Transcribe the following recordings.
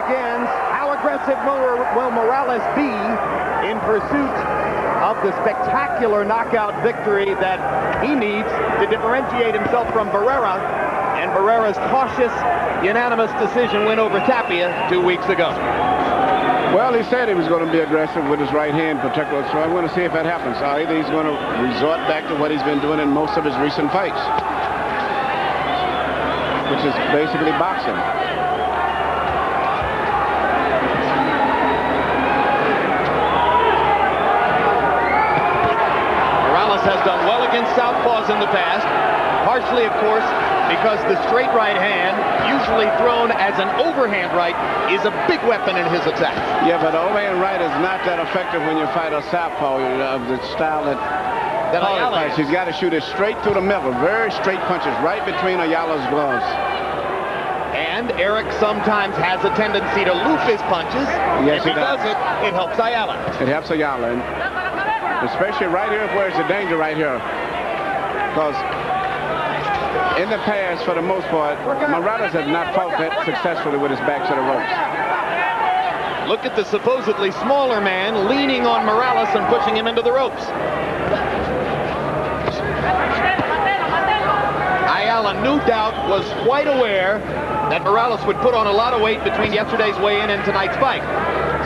begins. How aggressive will Morales be in pursuit of the spectacular knockout victory that he needs to differentiate himself from Barrera and Barrera's cautious, unanimous decision win over Tapia 2 weeks ago? Well, he said he was going to be aggressive with his right hand particularly, so I'm going to see if that happens. Either he's going to resort back to what he's been doing in most of his recent fights, which is basically boxing. Morales has done well against southpaws in the past, partially, of course, because the straight right hand, usually thrown as an overhand right, is a big weapon in his attack. Yeah, but the overhand right is not that effective when you fight a southpaw of the style that Ayala fights. He's got to shoot it straight through the middle, very straight punches, right between Ayala's gloves. And Erik sometimes has a tendency to loop his punches. Yes, if he does it, it helps Ayala. It helps Ayala, and especially right here where it's the danger right here. Because in the past, for the most part, Morales has not fought that successfully with his back to the ropes. Look at the supposedly smaller man leaning on Morales and pushing him into the ropes. Ayala, no doubt, was quite aware that Morales would put on a lot of weight between yesterday's weigh-in and tonight's fight.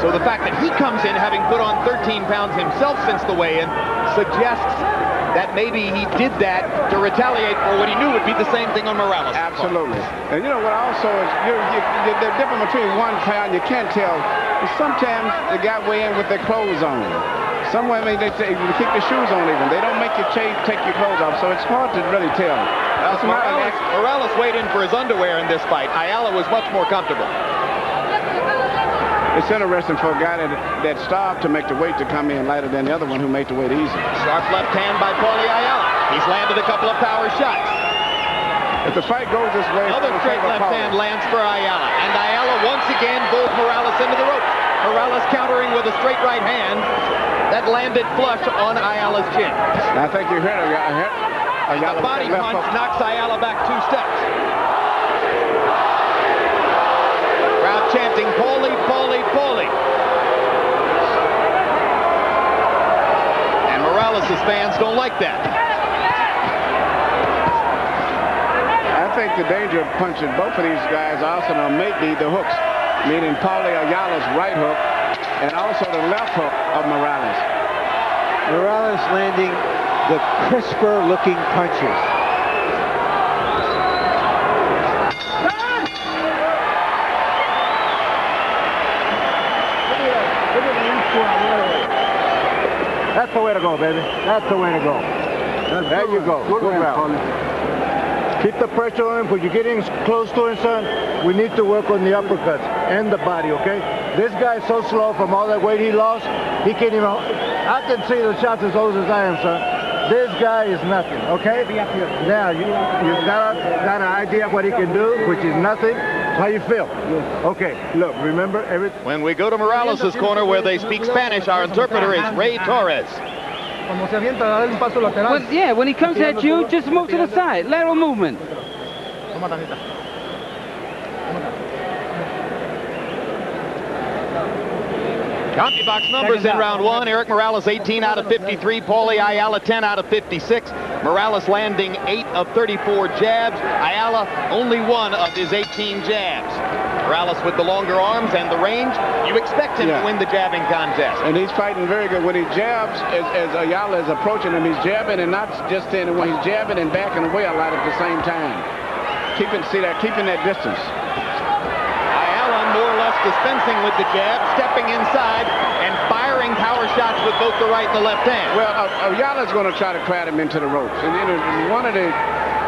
So the fact that he comes in having put on 13 pounds himself since the weigh-in suggests that maybe he did that to retaliate for what he knew would be the same thing on Morales. Absolutely. And you know what also is, the difference between 1 pound, you can't tell. Sometimes the guy weigh in with their clothes on. Some women, they keep their shoes on even. They don't make you take your clothes off, so it's hard to really tell. Morales weighed in for his underwear in this fight. Ayala was much more comfortable. It's interesting for a guy that starved to make the weight to come in lighter than the other one who made the weight easy. Sharp left hand by Paulie Ayala. He's landed a couple of power shots. If the fight goes this way, another straight left hand lands for Ayala. And Ayala once again bulls Morales into the ropes. Morales countering with a straight right hand that landed flush on Ayala's chin. I think you heard a body punch knocks Ayala back 2 steps. Crowd chanting, Paulie, Paulie, Paulie. And Morales' fans don't like that. I think the danger of punching both of these guys also may be the hooks, meaning Paulie Ayala's right hook and also the left hook of Morales. Morales landing the crisper looking punches. That's the way to go, baby. That's the way to go. There you go. Good round. Keep the pressure on him, because you're getting close to him, son. We need to work on the uppercuts and the body, okay? This guy's so slow from all that weight he lost, he can't even... I can see the shots as old as I am, son. This guy is nothing, okay? Now, you've got an idea of what he can do, which is nothing. How you feel? Okay, look, remember everything. When we go to Morales' corner where they speak Spanish, our interpreter is Ray Torres. Well, yeah, when he comes at you, just move to the side. Lateral movement. CompuBox numbers in round 1. Erik Morales 18 out of 53. Paulie Ayala 10 out of 56. Morales landing 8 of 34 jabs. Ayala only 1 of his 18 jabs. Morales with the longer arms and the range. You expect him to win the jabbing contest. And he's fighting very good. When he jabs, as Ayala is approaching him, he's jabbing and not just standing when he's jabbing and backing away a lot at the same time. Keeping that distance. More or less dispensing with the jab, stepping inside, and firing power shots with both the right and the left hand. Well, Ayala's going to try to crowd him into the ropes. And one of the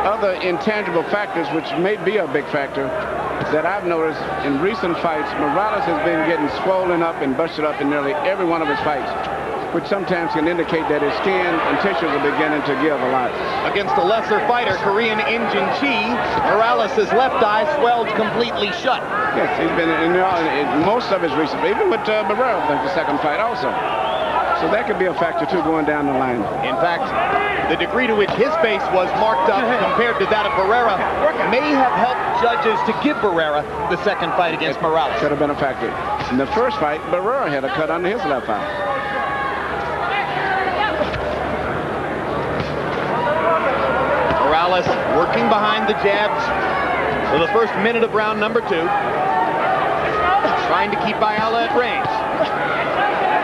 other intangible factors, which may be a big factor, that I've noticed in recent fights, Morales has been getting swollen up and busted up in nearly every one of his fights, which sometimes can indicate that his skin and tissues are beginning to give a lot. Against a lesser fighter, Korean Injin Chi, Morales' left eye swelled completely shut. Yes, he's been in most of his recent, even with Barrera, I think, the second fight also. So that could be a factor, too, going down the line. In fact, the degree to which his face was marked up compared to that of Barrera may have helped judges to give Barrera the second fight against Morales. Could have been a factor. In the first fight, Barrera had a cut under his left eye. Morales working behind the jabs for the first minute of round number 2. Trying to keep Ayala at range.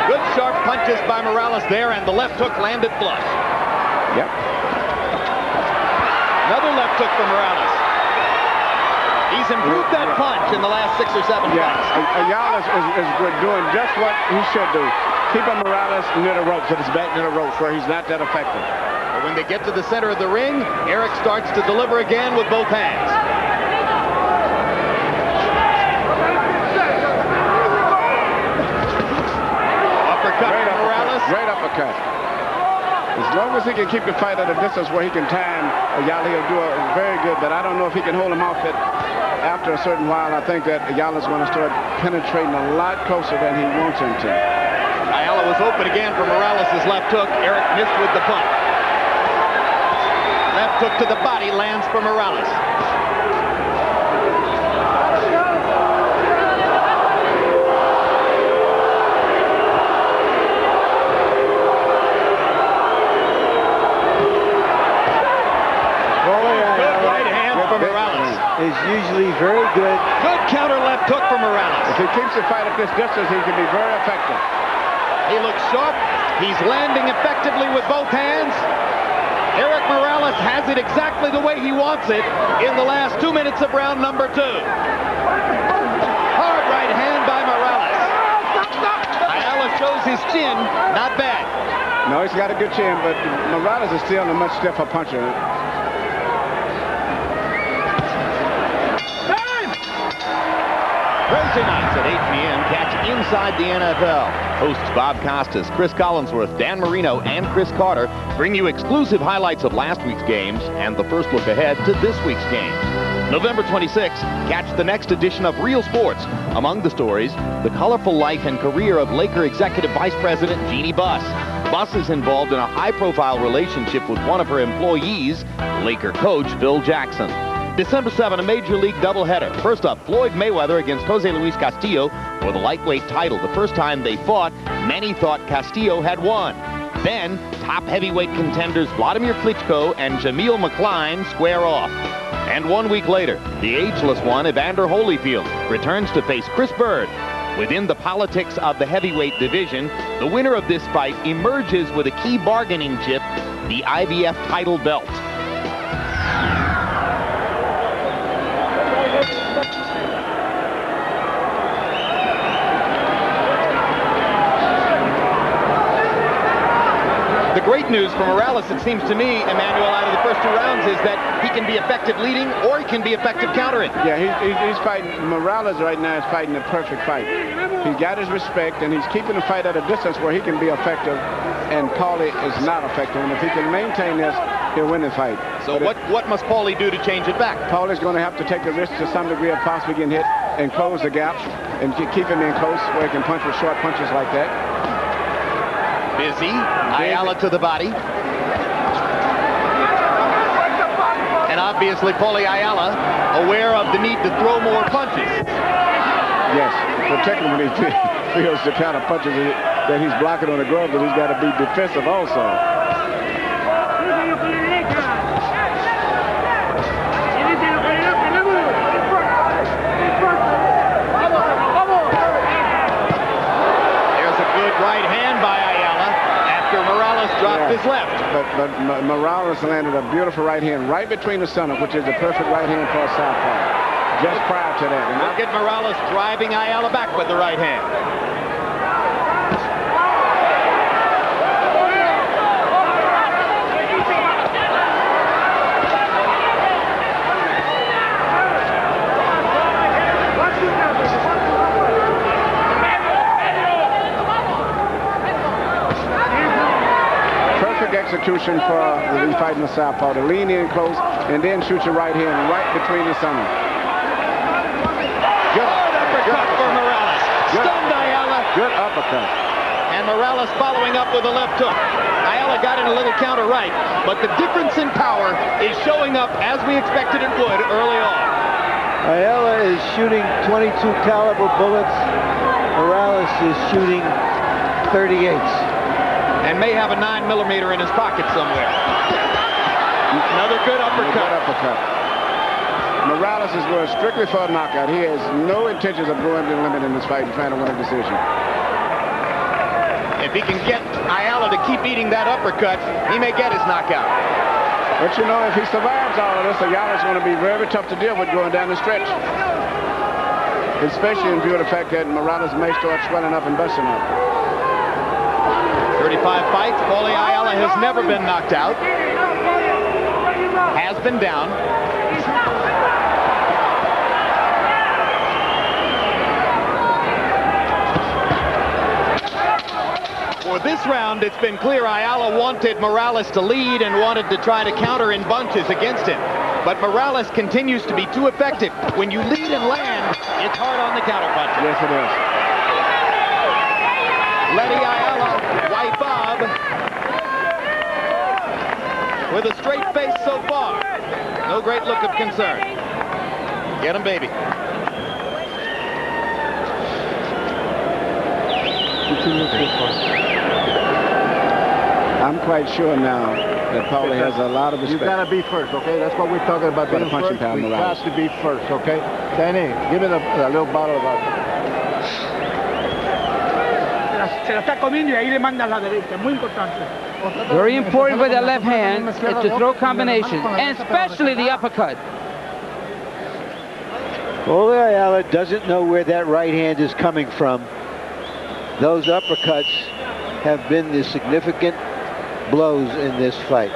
Good sharp punches by Morales there, and the left hook landed flush. Yep. Another left hook for Morales. He's improved that punch in the last 6 or 7 fights. Ayala is doing just what he should do. Keeping Morales near the ropes, at his back near the ropes, where he's not that effective. But when they get to the center of the ring, Erik starts to deliver again with both hands. Great uppercut. As long as he can keep the fight at a distance where he can time Ayala, he'll do very good, but I don't know if he can hold him off it after a certain while. I think that Ayala's going to start penetrating a lot closer than he wants him to. Ayala was open again for Morales' left hook. Erik missed with the punch. Left hook to the body lands for Morales. Is usually very good. Good counter left hook for Morales. If he keeps the fight at this distance, he can be very effective. He looks sharp. He's landing effectively with both hands. Erik Morales has it exactly the way he wants it in the last 2 minutes of round number 2. Hard right hand by Morales. Ayala shows his chin. Not bad. No, he's got a good chin, but Morales is still a much stiffer puncher. Thursday nights at 8 p.m. catch Inside the NFL. Hosts Bob Costas, Chris Collinsworth, Dan Marino, and Chris Carter bring you exclusive highlights of last week's games and the first look ahead to this week's games. November 26th, catch the next edition of Real Sports. Among the stories, the colorful life and career of Laker Executive Vice President Jeannie Buss. Buss is involved in a high-profile relationship with one of her employees, Laker coach Phil Jackson. December 7, a Major League doubleheader. First up, Floyd Mayweather against Jose Luis Castillo for the lightweight title. The first time they fought, many thought Castillo had won. Then, top heavyweight contenders Vladimir Klitschko and Jameel McCline square off. And 1 week later, the ageless one, Evander Holyfield, returns to face Chris Bird. Within the politics of the heavyweight division, the winner of this fight emerges with a key bargaining chip, the IBF title belt. The great news for Morales, it seems to me, Emmanuel, out of the first 2 rounds is that he can be effective leading or he can be effective countering. Yeah, he's fighting. Morales right now is fighting the perfect fight. He's got his respect, and he's keeping the fight at a distance where he can be effective, and Paulie is not effective. And if he can maintain this, he'll win the fight. So what must Paulie do to change it back? Paulie's going to have to take the risk to some degree of possibly getting hit and close the gap and keep him in close where he can punch with short punches like that. Busy. Ayala to the body. And obviously Paulie Ayala aware of the need to throw more punches. Yes, particularly when he feels the kind of punches that he's blocking on the glove, but he's got to be defensive also. His left. But Morales landed a beautiful right hand right between the center, which is the perfect right hand for a southpaw. Just prior to that. And look at Morales driving Ayala back with the right hand. Execution for the fighting the southpaw to lean in close and then shoot your right hand right between the center. Good uppercut for Morales. Stunned Ayala. Good uppercut. And Morales following up with a left hook. Ayala got in a little counter right, but the difference in power is showing up as we expected it would early on. Ayala is shooting 22 caliber bullets. Morales is shooting 38s. And may have a 9mm in his pocket somewhere. Another good uppercut. Morales is going strictly for a knockout. He has no intentions of going to the limit in this fight and trying to win a decision. If he can get Ayala to keep eating that uppercut, he may get his knockout. But you know, if he survives all of this, Ayala's going to be very tough to deal with going down the stretch. Especially in view of the fact that Morales may start swelling up and busting up. 35 fights. Paulie Ayala has never been knocked out. Has been down. For this round, it's been clear Ayala wanted Morales to lead and wanted to try to counter in bunches against him. But Morales continues to be too effective. When you lead and land, it's hard on the counter punch. Yes, it is. Letty Ayala, white bob, with a straight face so far. No great look of concern. Get him, baby. I'm quite sure now that Paulie has a lot of respect. You gotta be first, okay? That's what we're talking about. For the Being punching first. power, We Morales. got to be first, okay? Danny, give me a little bottle of vodka. Se la está comiendo y ahí le mandan la derecha. Muy importante. Very important with the left hand is to throw combinations, and especially the uppercut. Paulie Ayala doesn't know where that right hand is coming from. Those uppercuts have been the significant blows in this fight.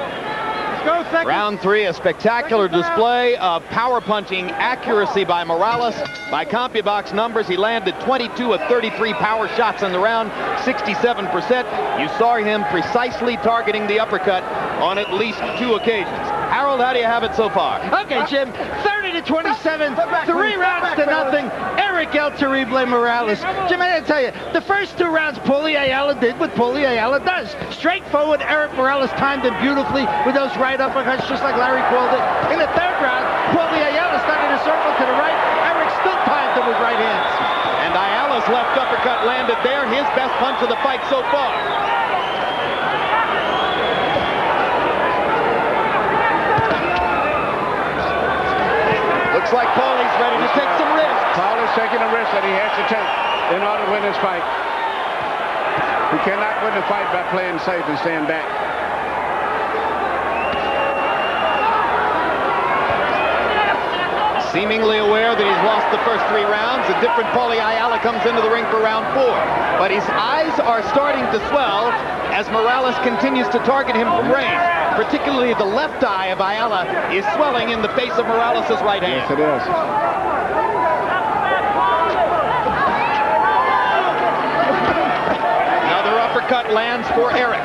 Round 3, a spectacular display of power punching accuracy by Morales. By CompuBox numbers, he landed 22 of 33 power shots in the round, 67%. You saw him precisely targeting the uppercut on at least 2 occasions. Harold, how do you have it so far? Okay, Jim, 30-27, 3 rounds to nothing. Erik El Terrible Morales. Jim, I gotta tell you, the first 2 rounds Paulie Ayala did what Paulie Ayala does. Straightforward, Erik Morales timed him beautifully with those right uppercuts, just like Larry called it. In the 3rd round, Paulie Ayala started to circle to the right. Erik still timed him with right hands. And Ayala's left uppercut landed there, his best punch of the fight so far. Looks like Paulie's ready to take some risks. Paulie's taking a risk that he has to take in order to win this fight. He cannot win the fight by playing safe and staying back. Seemingly aware that he's lost the first 3 rounds, a different Paulie Ayala comes into the ring for round 4. But his eyes are starting to swell as Morales continues to target him from range. Particularly the left eye of Ayala is swelling in the face of Morales' right hand. Yes, it is. Another uppercut lands for Erik.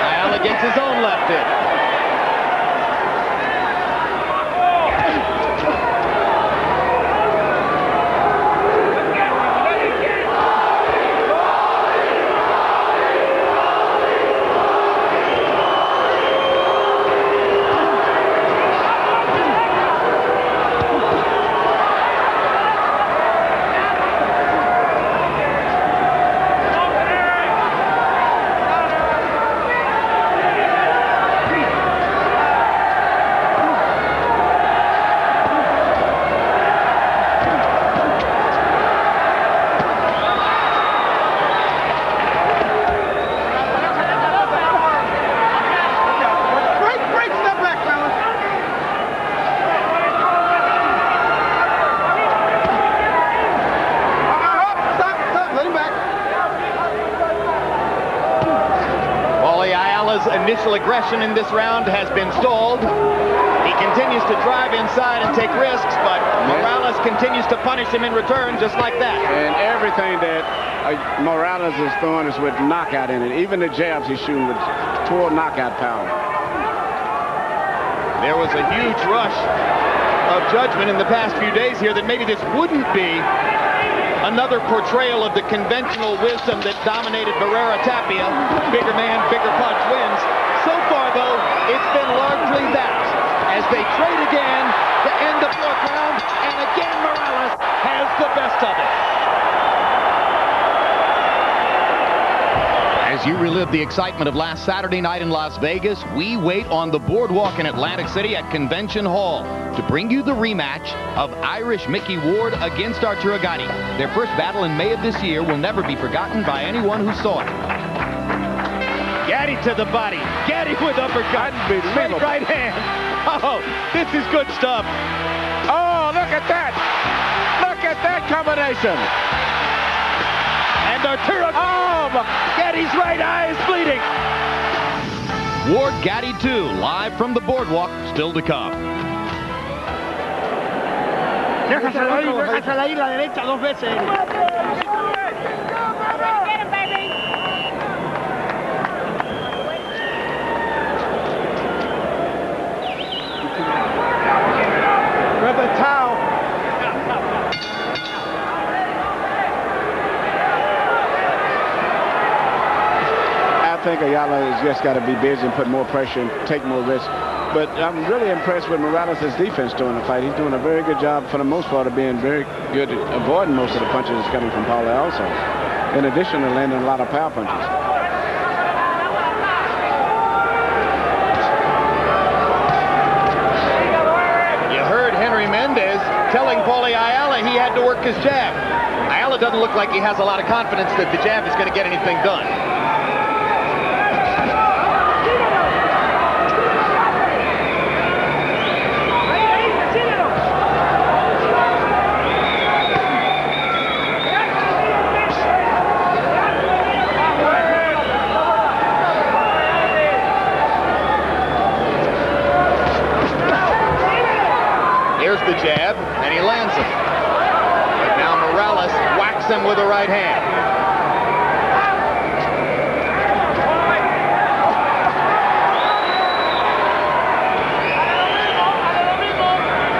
Ayala gets his own left in. Initial aggression in this round has been stalled. He continues to drive inside and take risks, but Morales continues to punish him in return just like that. And everything that Morales is throwing is with knockout in it. Even the jabs he's shooting with full knockout power. There was a huge rush of judgment in the past few days here that maybe this wouldn't be Another portrayal of the conventional wisdom that dominated Barrera Tapia. Bigger man, bigger punch wins. So far, though, it's been largely that. As they trade again to end the fourth round, and again Morales has the best of it. As you relive the excitement of last Saturday night in Las Vegas, we wait on the boardwalk in Atlantic City at Convention Hall to bring you the rematch of Irish Mickey Ward against Arturo Gatti. Their first battle in May of this year will never be forgotten by anyone who saw it. Gatti to the body. Gatti with uppercut. Straight right hand. Oh, this is good stuff. Oh, look at that. Look at that combination. And Arturo, Gatti's right eye is bleeding. Ward Gatti 2, live from the boardwalk, still to come. Déjasela ir la derecha 2 veces. Grab a towel. I think Ayala has just got to be busy and put more pressure and take more risks. But I'm really impressed with Morales' defense during the fight. He's doing a very good job for the most part of being very good at avoiding most of the punches that's coming from Paulie also. In addition to landing a lot of power punches. You heard Henry Mendez telling Paulie Ayala he had to work his jab. Ayala doesn't look like he has a lot of confidence that the jab is going to get anything done. The jab, and he lands it. But now Morales whacks him with the right hand.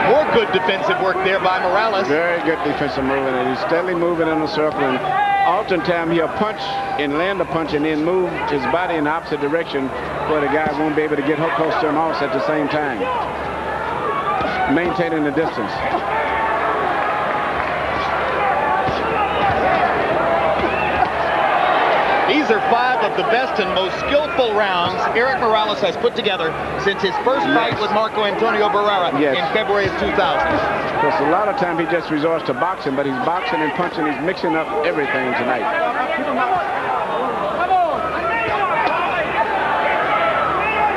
More good defensive work there by Morales. Very good defensive movement, and he's steadily moving in a circle. And oftentimes he'll punch and land a punch and then move his body in the opposite direction where the guy won't be able to get close to him also at the same time. Maintaining the distance. These are 5 of the best and most skillful rounds Erik Morales has put together since his first fight with Marco Antonio Barrera in February of 2000. Because a lot of time he just resorts to boxing, but he's boxing and punching. He's mixing up everything tonight.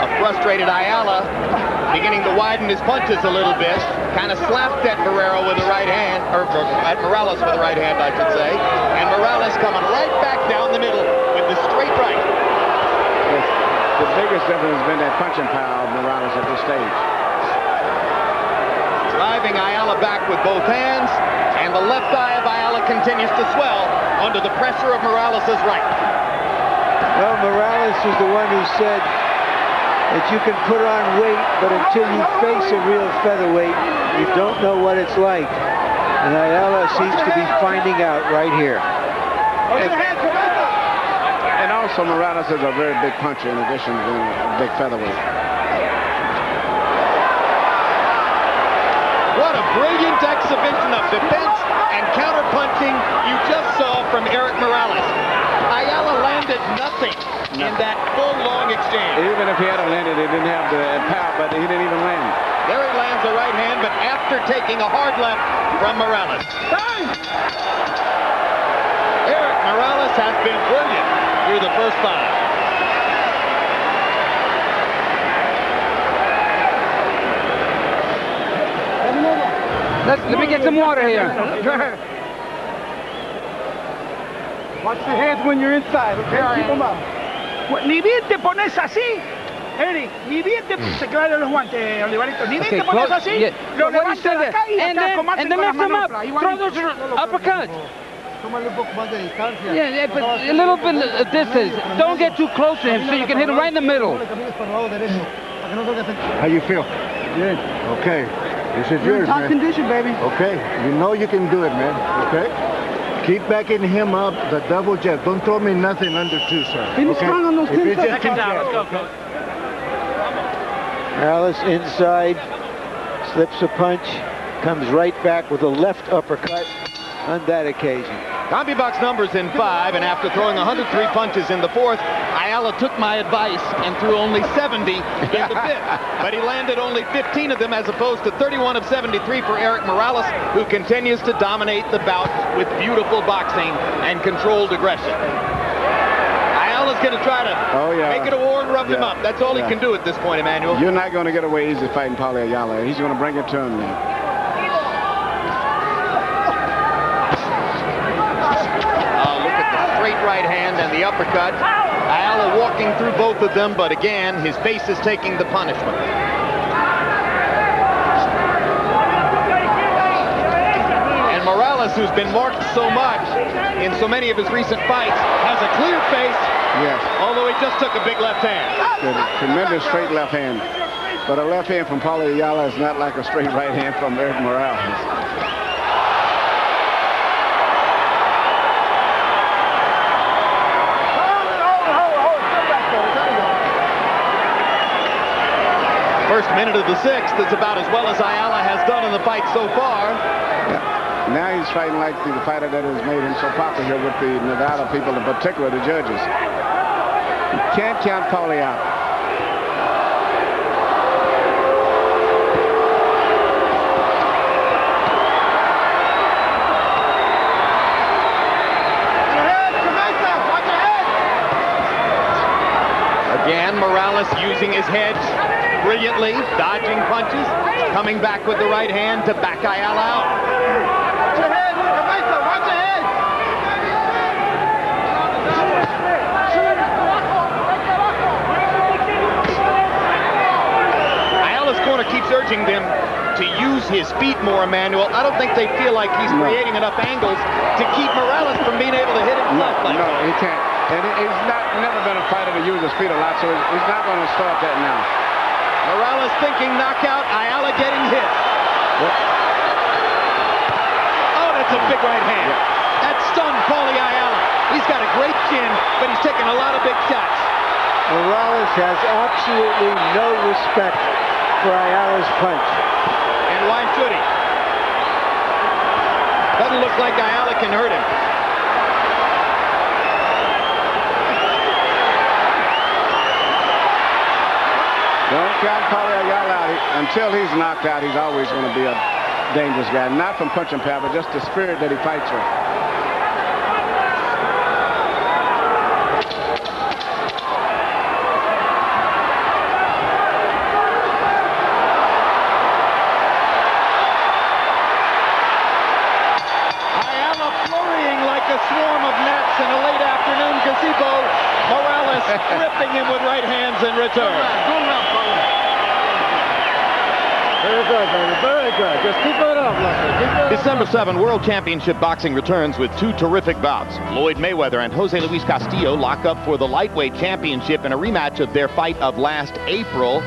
A frustrated Ayala beginning to widen his punches a little bit, kind of slapped at Barrera with the right hand, or at Morales with the right hand, I should say. And Morales coming right back down the middle with the straight right. Yes, the biggest difference has been that punching power of Morales at this stage. Driving Ayala back with both hands, and the left eye of Ayala continues to swell under the pressure of Morales' right. Well, Morales is the one who said that you can put on weight, but until you face a real featherweight, you don't know what it's like. And Ayala seems to be finding out right here. And also Morales is a very big puncher in addition to being a big featherweight. What a brilliant exhibition of defense and counter-punching you just saw from Erik Morales. Ayala landed nothing in that full, long exchange. Even if he had landed, he didn't have the power, but he didn't even land. There he lands a right hand, but after taking a hard left from Morales. Erik Morales has been brilliant through the first 5. Let me get some water here. Watch the hands when you're inside, okay? Keep them up. Ni bien te pones así, Erik, ni bien te se quedan los guantes, Olivarito. Ni bien te pones así, lo levantas acá y acá combate con las lift them up. manoplas. Throw those uppercuts. Yeah, but a little bit of distance. Don't get too close to him so you can hit him right in the middle. How you feel? Good. Okay. This is yours, Top man. condition, baby. Okay. You know you can do it, man. Okay? Keep backing him up, the double jab. Don't throw me nothing under 2, sir. Finish strong on those 10 seconds. Second down. Let's go, coach. Morales inside, slips a punch, comes right back with a left uppercut on that occasion. CompuBox numbers in 5, and after throwing 103 punches in the 4th, Ayala took my advice and threw only 70 in the 5th. But he landed only 15 of them as opposed to 31 of 73 for Erik Morales, who continues to dominate the bout with beautiful boxing and controlled aggression. Ayala's going to try to make it a war and rough him up. That's all he can do at this point, Emmanuel. You're not going to get away easy fighting Paulie Ayala. He's going to bring it to him now. Right hand and the uppercut. Ayala walking through both of them, but again, his face is taking the punishment. And Morales, who's been marked so much in so many of his recent fights, has a clear face. Yes. Although he just took a big left hand. Tremendous straight left hand. But a left hand from Paulie Ayala is not like a straight right hand from Erik Morales. First minute of the 6th is about as well as Ayala has done in the fight so far. Yeah. Now he's fighting like the fighter that has made him so popular here with the Nevada people, in particular the judges. You can't count Paulie out. Again, Morales using his head brilliantly, dodging punches, coming back with the right hand to back Ayala out. Watch your head, watch your head. Ayala's corner keeps urging them to use his feet more, Emmanuel. I don't think they feel like he's creating enough angles to keep Morales from being able to hit him left like that. No, he can't. And he's never been a fighter to use his feet a lot, so he's not going to start that now. Morales thinking knockout, Ayala getting hit. Oh, that's a big right hand. That stunned Paulie Ayala. He's got a great chin, but he's taking a lot of big shots. Morales has absolutely no respect for Ayala's punch. And why should he? Doesn't look like Ayala can hurt him. Don't count Paulie Ayala out. Until he's knocked out, he's always going to be a dangerous guy. Not from punching power, but just the spirit that he fights with. Ayala flurrying like a swarm of gnats in a late afternoon gazebo. Morales ripping him with right hands in return. Very good, baby. Very good. Just keep it up, Lester. December 7, World Championship Boxing returns with 2 terrific bouts. Floyd Mayweather and Jose Luis Castillo lock up for the lightweight championship in a rematch of their fight of last April,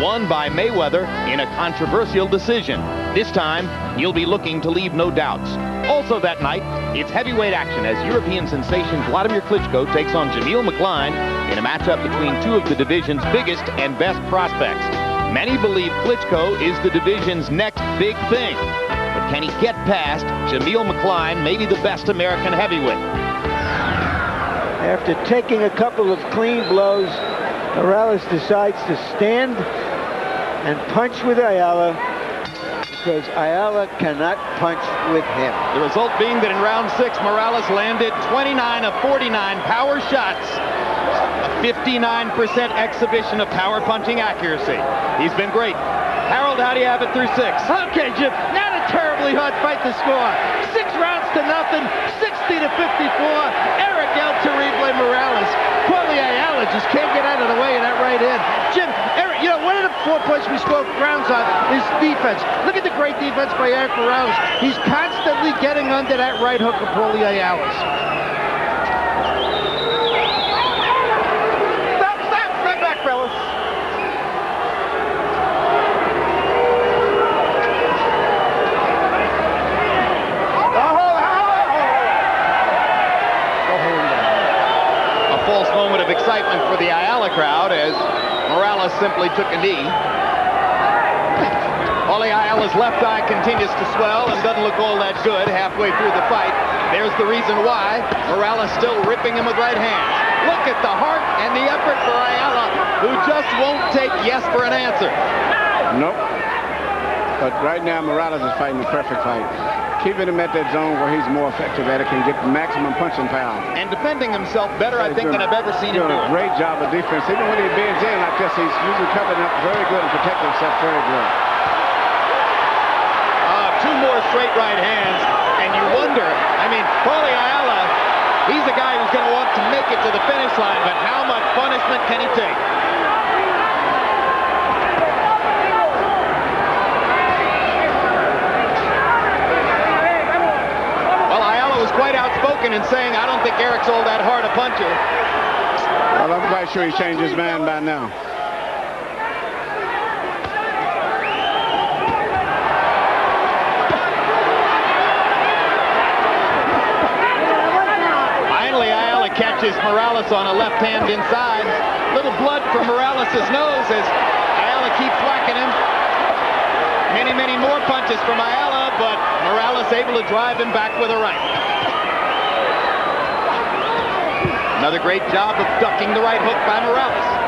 won by Mayweather in a controversial decision. This time, he'll be looking to leave no doubts. Also that night, it's heavyweight action as European sensation Vladimir Klitschko takes on Jamil McCline in a matchup between 2 of the division's biggest and best prospects. Many believe Klitschko is the division's next big thing. But can he get past Jamil McCline, maybe the best American heavyweight? After taking a couple of clean blows, Morales decides to stand and punch with Ayala because Ayala cannot punch with him. The result being that in round 6, Morales landed 29 of 49 power shots. A 59% exhibition of power punching accuracy. He's been great. Harold, how do you have it through 6? Okay, Jim, not a terribly hard fight to score. 6 rounds to nothing, 60 to 54. Erik El Terrible Morales. Paulie Ayala just can't get out of the way of that right hand. Jim, Erik, you know, one of the 4 points we scored rounds on is defense. Look at the great defense by Erik Morales. He's constantly getting under that right hook of Paulie Ayala's. crowd as Morales simply took a knee. Paulie Ayala's left eye continues to swell and doesn't look all that good halfway through the fight. There's the reason why. Morales still ripping him with right hands. Look at the heart and the effort for Ayala, who just won't take yes for an answer. Nope. But right now, Morales is fighting the perfect fight. Keeping him at that zone where he's more effective at it, can get maximum punching power. And defending himself better, I think, than I've ever seen him do. Doing a great job of defense. Even when he bends in like this, he's usually covering up very good and protecting himself very good. Two more straight right hands, and you wonder, I mean, Paulie Ayala, he's a guy who's going to want to make it to the finish line, but how much punishment can he take? Well, Ayala was quite outspoken in saying, I don't think Erik's all that hard a puncher. Well, I'm quite sure he's changed his mind by now. Catches Morales on a left hand inside. Little blood from Morales' nose as Ayala keeps whacking him. Many, many more punches from Ayala, but Morales able to drive him back with a right. Another great job of ducking the right hook by Morales.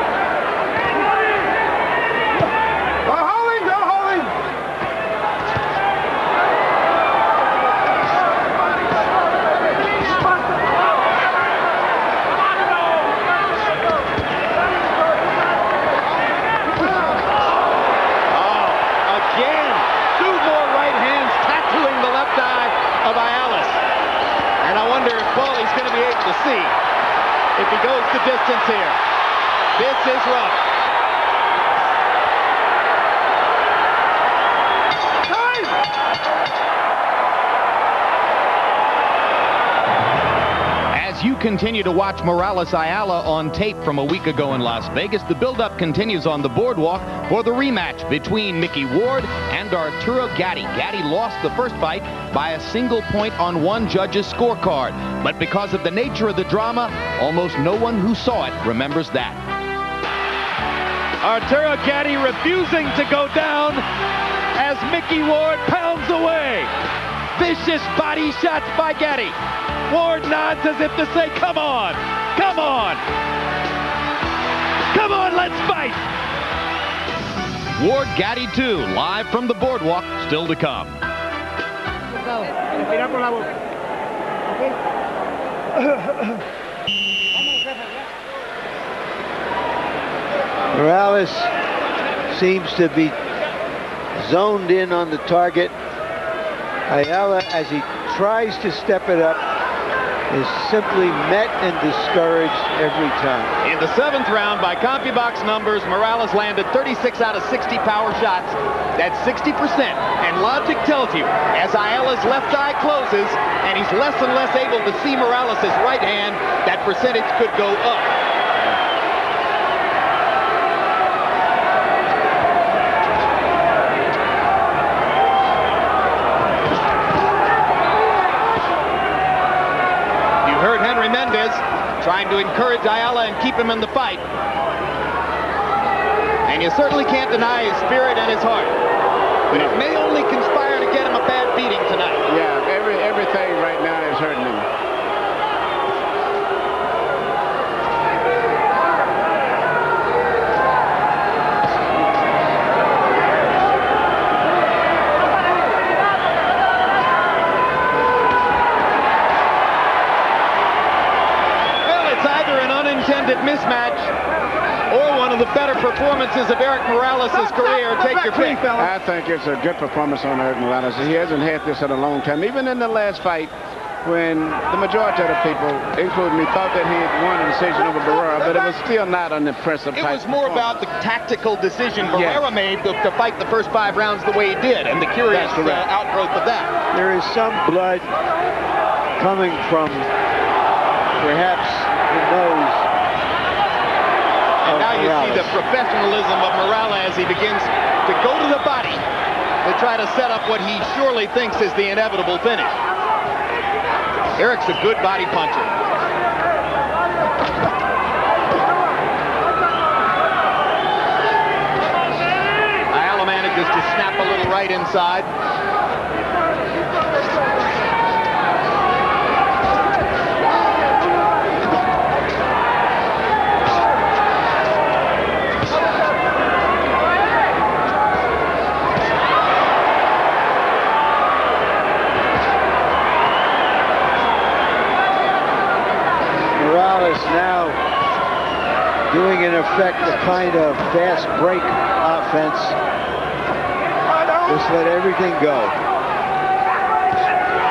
See if he goes the distance here. This is rough. As you continue to watch Morales Ayala on tape from a week ago in Las Vegas, the build-up continues on the boardwalk for the rematch between Mickey Ward and Arturo Gatti. Gatti lost the first fight by a single point on one judge's scorecard. But because of the nature of the drama, almost no one who saw it remembers that. Arturo Gatti refusing to go down as Mickey Ward pounds away. Vicious body shots by Gatti. Ward nods as if to say, come on, come on. Come on, let's fight. Ward Gatti 2, live from the boardwalk, still to come. Morales seems to be zoned in on the target. Ayala, as he tries to step it up, is simply met and discouraged every time. In the 7th round, by CompuBox numbers, Morales landed 36 out of 60 power shots. That's 60%. And logic tells you, as Ayala's left eye closes, and he's less and less able to see Morales' right hand, that percentage could go up. Trying to encourage Ayala and keep him in the fight. And you certainly can't deny his spirit and his heart. But it may only conspire to get him a bad beating tonight. Yeah, everything right now is hurting him. Mismatch or one of the better performances of Erik Morales' career. Take your pick. I think it's a good performance on Erik Morales. He hasn't had this in a long time. Even in the last fight, when the majority of the people, including me, thought that he had won the decision over Barrera, but it was still not an impressive fight. It was more about the tactical decision Barrera made to fight the first 5 rounds the way he did, and the curious outgrowth of that. There is some blood coming from perhaps the nose. And now you see the professionalism of Morales as he begins to go to the body to try to set up what he surely thinks is the inevitable finish. Erik's a good body puncher. manages to snap a little right inside. Morales now doing in effect the kind of fast break offense. Just let everything go.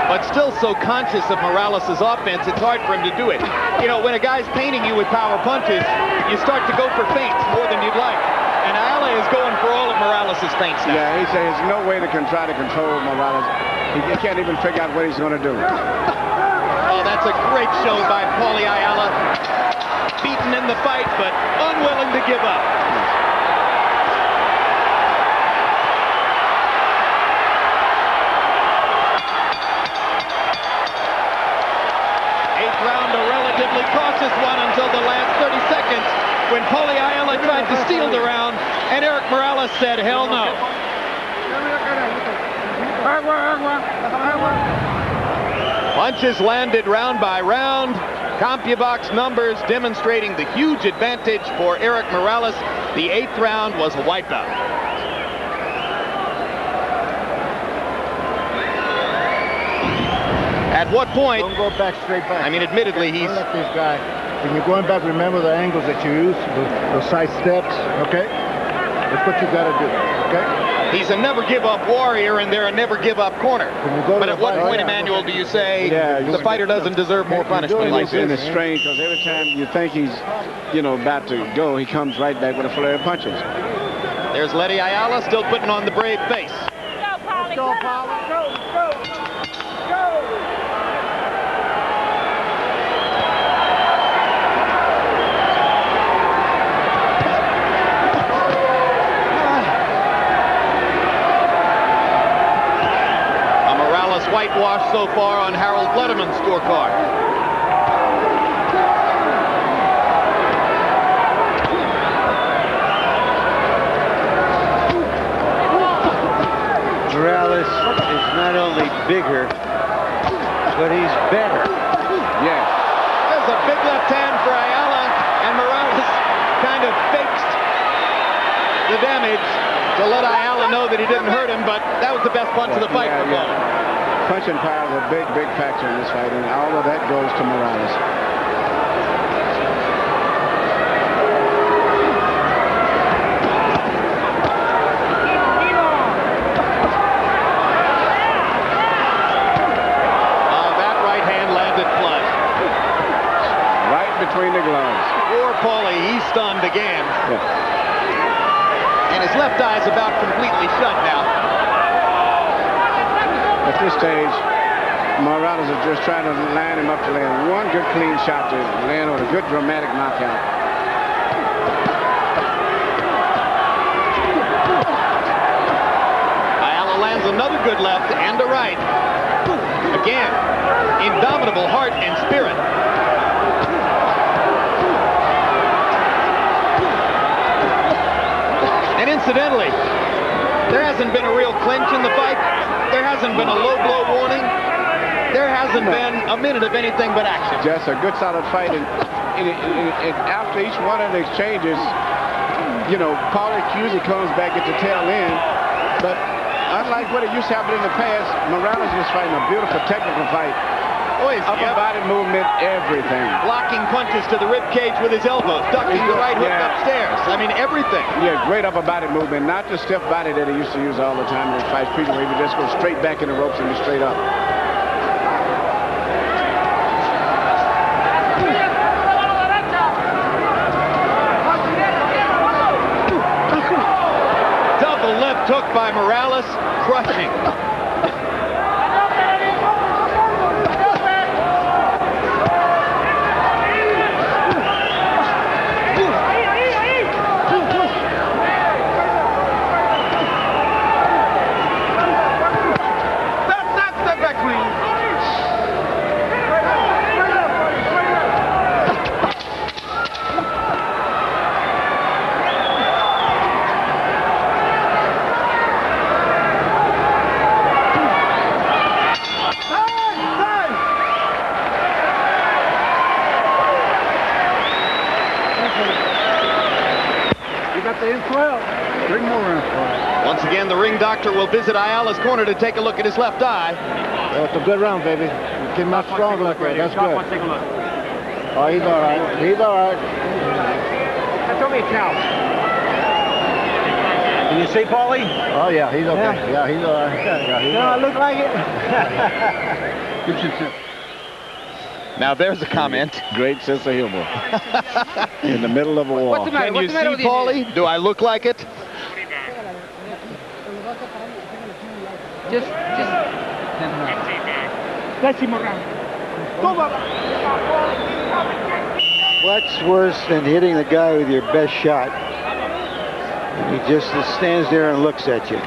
But still so conscious of Morales' offense, it's hard for him to do it. You know, when a guy's painting you with power punches, you start to go for feints more than you'd like. And Ayala is going for all of Morales' feints now. Yeah, he says there's no way they can try to control Morales. He can't even figure out what he's going to do. Oh, that's a great show by Paulie Ayala. Beaten in the fight, but unwilling to give up. Eighth round, a relatively cautious one until the last 30 seconds when Paulie Ayala tried to steal the round, and Erik Morales said, hell no. Punches landed round by round. CompuBox numbers demonstrating the huge advantage for Erik Morales. The 8th round was a wipeout. At what point? Don't go back, straight back. I mean, admittedly, he's... Don't let this guy. When you're going back, remember the angles that you use, the side steps, okay? That's what you got to do, okay? He's a never-give-up warrior, and they're a never-give-up corner. But at what point, Emmanuel, do you say the fighter doesn't deserve more punishment like this? And it's strange because every time you think he's, about to go, he comes right back with a flurry of punches. There's Letty Ayala still putting on the brave face. Go, Paulie, go, Paulie. Go. Whitewash so far on Harold Letterman's scorecard. Morales is not only bigger, but he's better. Yes. There's a big left hand for Ayala, and Morales kind of faked the damage to let Ayala know that he didn't hurt him, but that was the best punch of the fight for Paulie. Punching power is a big factor in this fight, and all of that goes to Morales. That right hand landed flush. Right between the gloves. Poor Paulie, he's stunned again. Yeah. And his left eye is about completely shut now. At this stage, Morales is just trying to line him up to land one good clean shot to land on a good dramatic knockout. Ayala lands another good left and a right. Again, indomitable heart and spirit. And incidentally, there hasn't been a real clinch in the fight. There hasn't been a low blow warning. There hasn't been a minute of anything but action. Just a good solid fight. And after each one of the exchanges, Paulie usually comes back at the tail end. But unlike what it used to happen in the past, Morales was fighting a beautiful technical fight. Upper body movement, everything. Blocking punches to the rib cage with his elbows, ducking the right hook upstairs. I mean, everything. Yeah, great upper body movement, not the stiff body that he used to use all the time in his fights. Where he would just go straight back in the ropes and be straight up. Double left hook by Morales, crushing. Bring more rounds. Once again, the ring doctor will visit Ayala's corner to take a look at his left eye. Well, it's a good round, baby. You came out strong like that. That's good. Oh, he's all right. He's all right. That's only a count. Can you see Paulie? Oh, yeah, he's okay. Yeah, he's all right. Yeah, he's all right. Look like it. Now there's a comment. Great sense of humor. In the middle of a wall. What's the matter? Can you see, Paulie? Do I look like it? Just. Décimo round. What's worse than hitting the guy with your best shot? He just stands there and looks at you.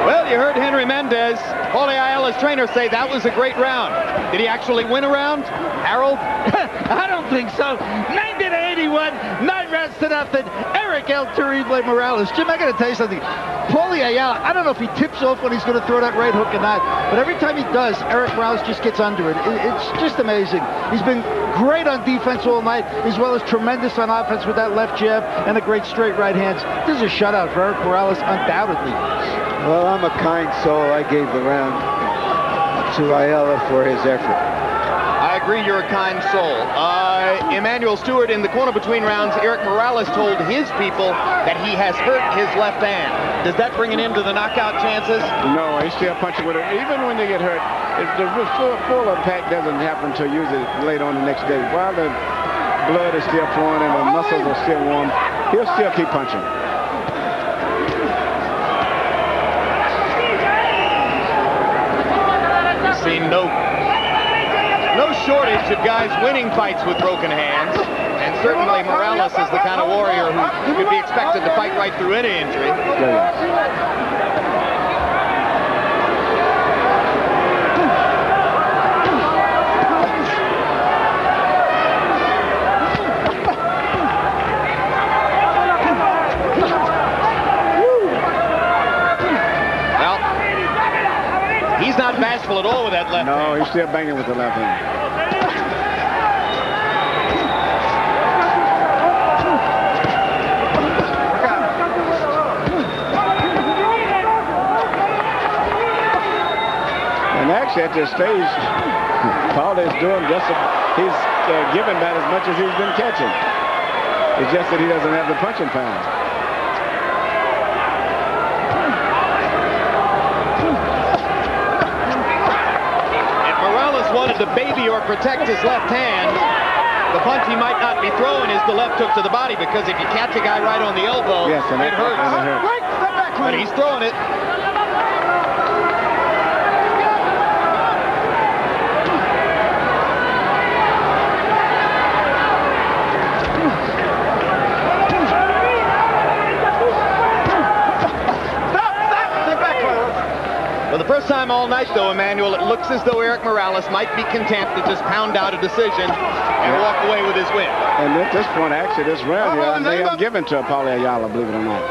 Well, you heard Henry Mendez, Paulie Ayala's trainer, say that was a great round. Did he actually win a round, Harold? I don't think so. 90-81, 9 rounds to nothing. Erik El Terrible Morales. Jim, I got to tell you something. Paulie Ayala, I don't know if he tips off when he's going to throw that right hook or not, but every time he does, Erik Morales just gets under it. It's just amazing. He's been great on defense all night, as well as tremendous on offense with that left jab and a great straight right hands. This is a shutout for Erik Morales, undoubtedly. Well, I'm a kind soul. I gave the round to Ayala for his effort. I agree, you're a kind soul. Emmanuel Stewart, in the corner between rounds, Erik Morales told his people that he has hurt his left hand. Does that bring an end to the knockout chances? No, he's still punching with it. Even when they get hurt, if the full impact doesn't happen until usually late on the next day. While the blood is still flowing and the muscles are still warm, he'll still keep punching. Seen no shortage of guys winning fights with broken hands, and certainly Morales is the kind of warrior who could be expected to fight right through any injury. Well, he's not bashful at all with that left hand. No, he's still banging with the left hand. And actually at this stage, Paulie is doing he's giving about as much as he's been catching. It's just that he doesn't have the punching power. Wanted to baby or protect his left hand, the punch he might not be throwing is the left hook to the body, because if you catch a guy right on the elbow, yes, and it hurts. But he's throwing it. For the first time all night, though, Emmanuel, it looks as though Erik Morales might be content to just pound out a decision and walk away with his win. And at this point, actually, this round they are given to Paulie Ayala, believe it or not.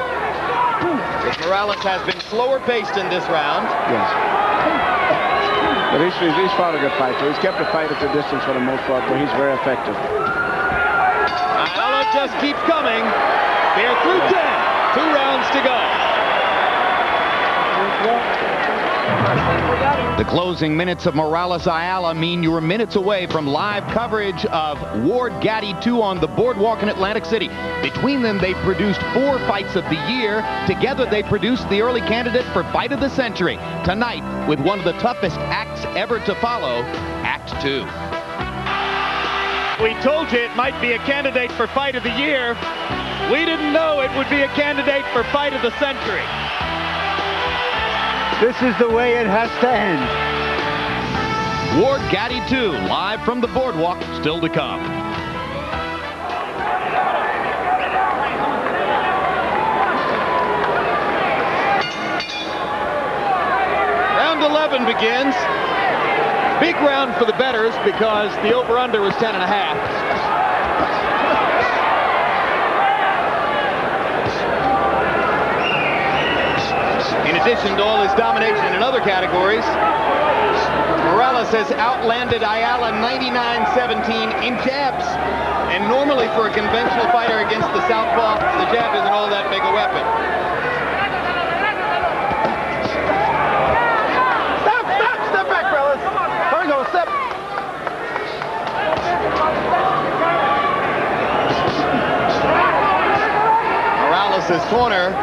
Morales has been slower paced in this round. Yes. But he's fought a good fight, so he's kept the fight at the distance for the most part, but he's very effective. Ayala just keeps coming. They're through 10. 2 rounds to go. The closing minutes of Morales Ayala mean you're minutes away from live coverage of Ward Gaddy 2 on the boardwalk in Atlantic City. Between them, they produced 4 fights of the year. Together, they produced the early candidate for Fight of the Century. Tonight, with one of the toughest acts ever to follow, Act 2. We told you it might be a candidate for Fight of the Year. We didn't know it would be a candidate for Fight of the Century. This is the way it has to end. Ward Gaddy 2, live from the boardwalk, still to come. Round 11 begins. Big round for the bettors because the over-under was 10.5. In addition addition to all his domination in other categories, Morales has outlanded Ayala 99-17 in jabs. And normally for a conventional fighter against the southpaw, the jab isn't all that big a weapon. Step back, fellas. There we go, step. Morales' corner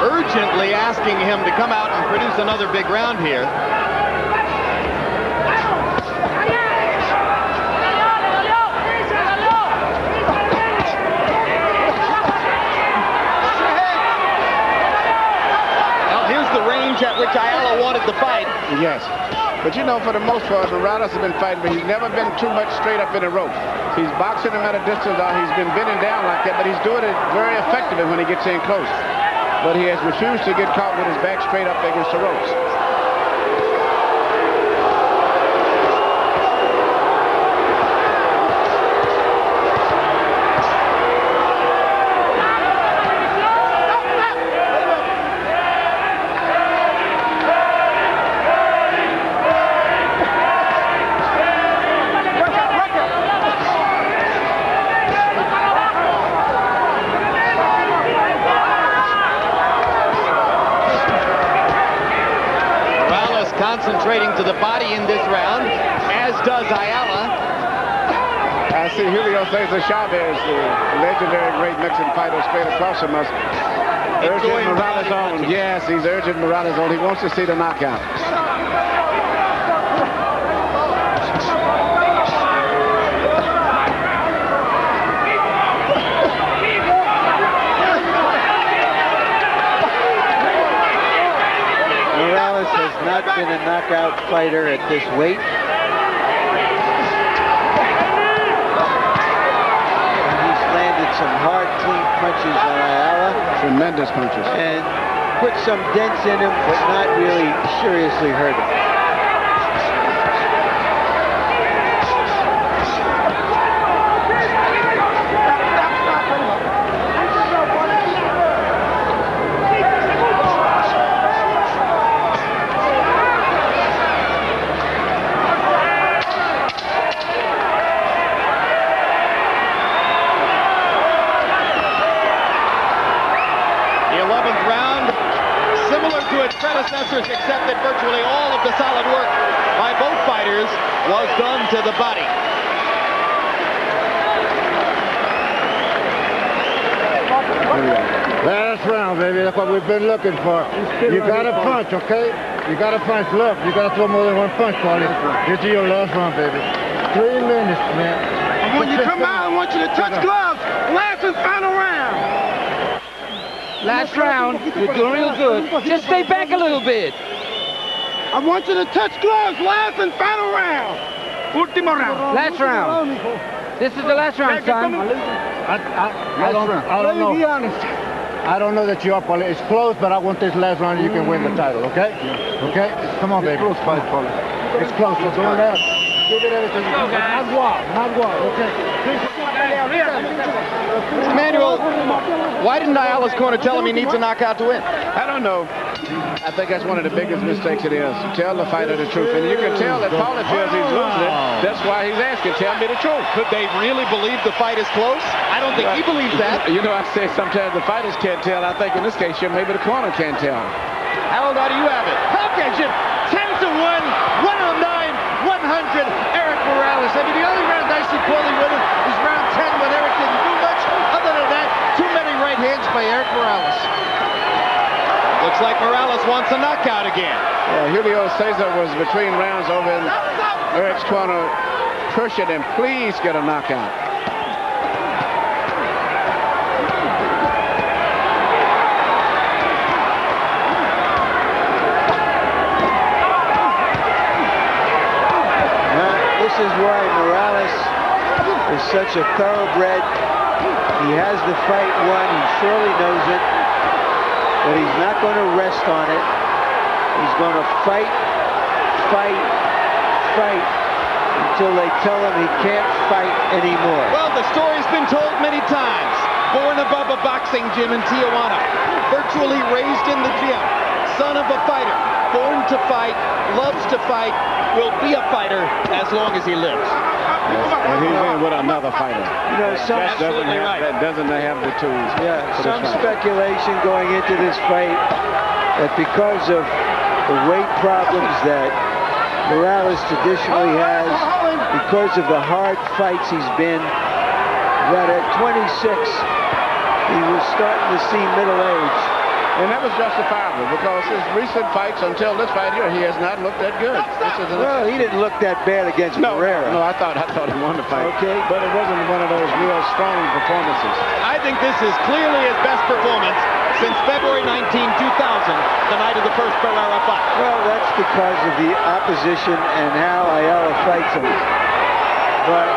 urgently asking him to come out and produce another big round here. Well, here's the range at which Ayala wanted the fight. Yes. But you know, for the most part, Morales has been fighting, but he's never been too much straight up in the ropes. He's boxing him at a distance, or he's been bending down like that, but he's doing it very effectively when he gets in close. But he has refused to get caught with his back straight up against the ropes. Concentrating to the body in this round, as does Ayala. I see Julio Cesar Chavez, the legendary great Mexican fighter straight across from us, urging Morales on. Yes, he's urging Morales on. He wants to see the knockout. Morales has not been a knockout fighter at this weight. And he's landed some hard, clean punches on Ayala. Tremendous punches. And put some dents in him, but not really seriously hurt him. Predecessors, except that virtually all of the solid work by both fighters was done to the body. Last round, baby. That's what we've been looking for. You got to punch, okay? You got to punch. Look, you got to throw more than one punch, Paulie. This is your last round, baby. 3 minutes, man. And when you come out, I want you to touch gloves. Last and final round. Last round, you're doing real good. Just stay back a little bit. I want you to touch gloves. Last and final round. Último round. Last round. This is the last round, son. I don't know. Be honest. I don't know that you are, Paulie. It's close, but I want this last round and you can win the title, okay? Okay? Come on, baby. It's close, Paulie. It's close. Let's go there. Give it everything. Not wild, okay? Emmanuel, why didn't Ayala's corner tell him he needs a knockout to win? I don't know. I think that's one of the biggest mistakes it is. Tell the fighter the truth. And you can tell that Paulie feels he's losing it. That's why he's asking, tell me the truth. Could they really believe the fight is close? I don't think he believes that. You know, I say sometimes the fighters can't tell. I think in this case, maybe the corner can't tell. Harold, how do you have it? Okay, Jim. 10-1, 109, 100, Erik Morales. I mean, the only round I see Paulie winning is round 10 when Erik didn't do much. Other than that, too many right hands by Erik Morales. Looks like Morales wants a knockout again. Yeah, Julio Cesar was between rounds over in Erik's corner, pushing him. Please get a knockout. This is why Morales is such a thoroughbred. He has the fight won. He surely knows it. But he's not going to rest on it. He's going to fight until they tell him he can't fight anymore. Well, the story's been told many times. Born above a boxing gym in Tijuana. Virtually raised in the gym. son of a fighter, born to fight, loves to fight, will be a fighter as long as he lives. And he's in with another fighter. You know, That doesn't have the tools. Yeah, some speculation going into this fight that because of the weight problems that Morales traditionally has, because of the hard fights he's been, that at 26, he was starting to see middle age. And that was justifiable because his recent fights until this fight here, he has not looked that good. Well, he didn't look that bad against Pereira. No, I thought he won the fight. Okay. But it wasn't one of those real strong performances. I think this is clearly his best performance since February 19, 2000, the night of the first Pereira fight. Well, that's because of the opposition and how Ayala fights him. But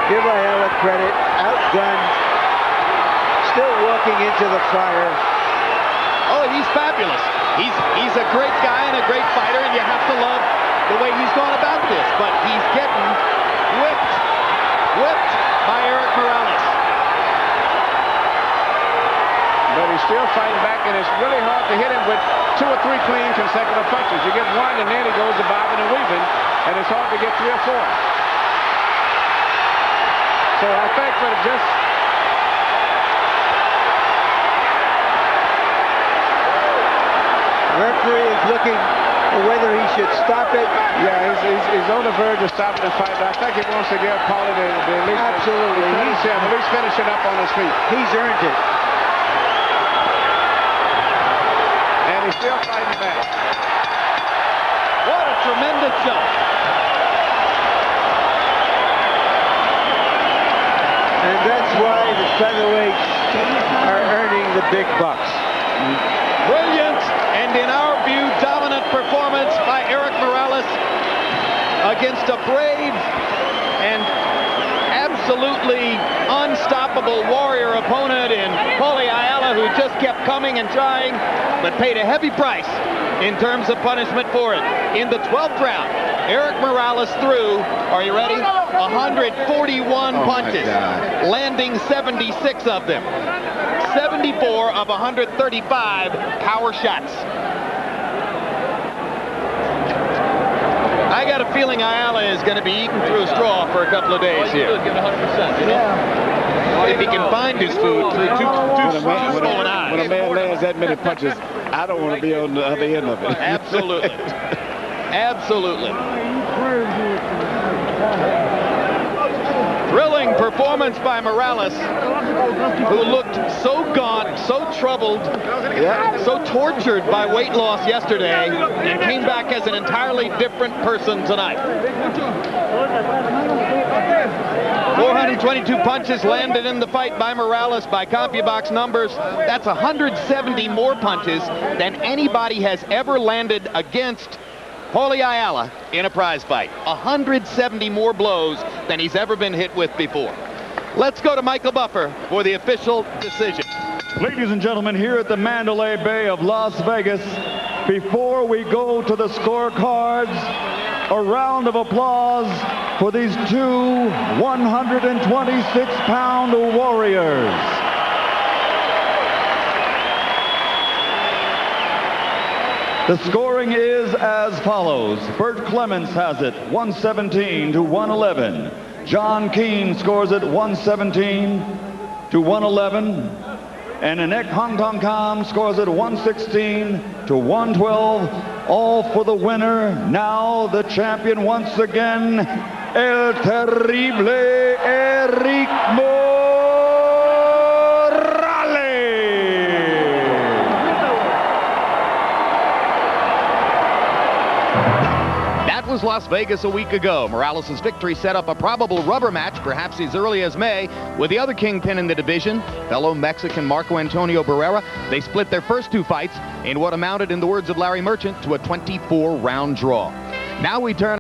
give Ayala credit, outgunned, still walking into the fire. Oh, he's fabulous. He's a great guy and a great fighter, and you have to love the way he's gone about this. But he's getting whipped by Erik Morales. But he's still fighting back, and it's really hard to hit him with 2 or 3 clean consecutive punches. You get one, and then he goes to bobbing and weaving, and it's hard to get 3 or 4. So I think that just... The referee is looking for whether he should stop it. Yeah, he's on the verge of stopping the fight, but I think he wants to give Paulie the at least... Absolutely. At least finish it up on his feet. He's earned it. And he's still fighting back. What a tremendous jump. And that's why the featherweights are earning the big bucks. Brilliant, and in our view, dominant performance by Erik Morales against a brave and absolutely unstoppable warrior opponent in Paulie Ayala, who just kept coming and trying, but paid a heavy price in terms of punishment for it. In the 12th round, Erik Morales threw, are you ready? 141 punches, landing 76 of them. 74 of 135 power shots. I got a feeling Ayala is going to be eating through a straw for a couple of days here. Give it 100%, you know? Yeah. If he can find his food through two swollen eyes. When a man lands that many punches, I don't want to be on the other end of it. Absolutely. Absolutely. Thrilling performance by Morales, who looked so gaunt, so troubled, so tortured by weight loss yesterday, and came back as an entirely different person tonight. 422 punches landed in the fight by Morales by CompuBox numbers. That's 170 more punches than anybody has ever landed against Paulie Ayala in a prize fight. 170 more blows than he's ever been hit with before. Let's go to Michael Buffer for the official decision. Ladies and gentlemen, here at the Mandalay Bay of Las Vegas, before we go to the scorecards, a round of applause for these two 126-pound warriors. The scoring is as follows. Bert Clements has it 117 to 111. John Keane scores it 117 to 111. And Enek Hong Tong Kam scores it 116 to 112. All for the winner. Now the champion once again, El Terrible Erik Morales. That was Las Vegas a week ago. Morales' victory set up a probable rubber match, perhaps as early as May, with the other kingpin in the division, fellow Mexican Marco Antonio Barrera. They split their first 2 fights in what amounted, in the words of Larry Merchant, to a 24-round draw. Now we turn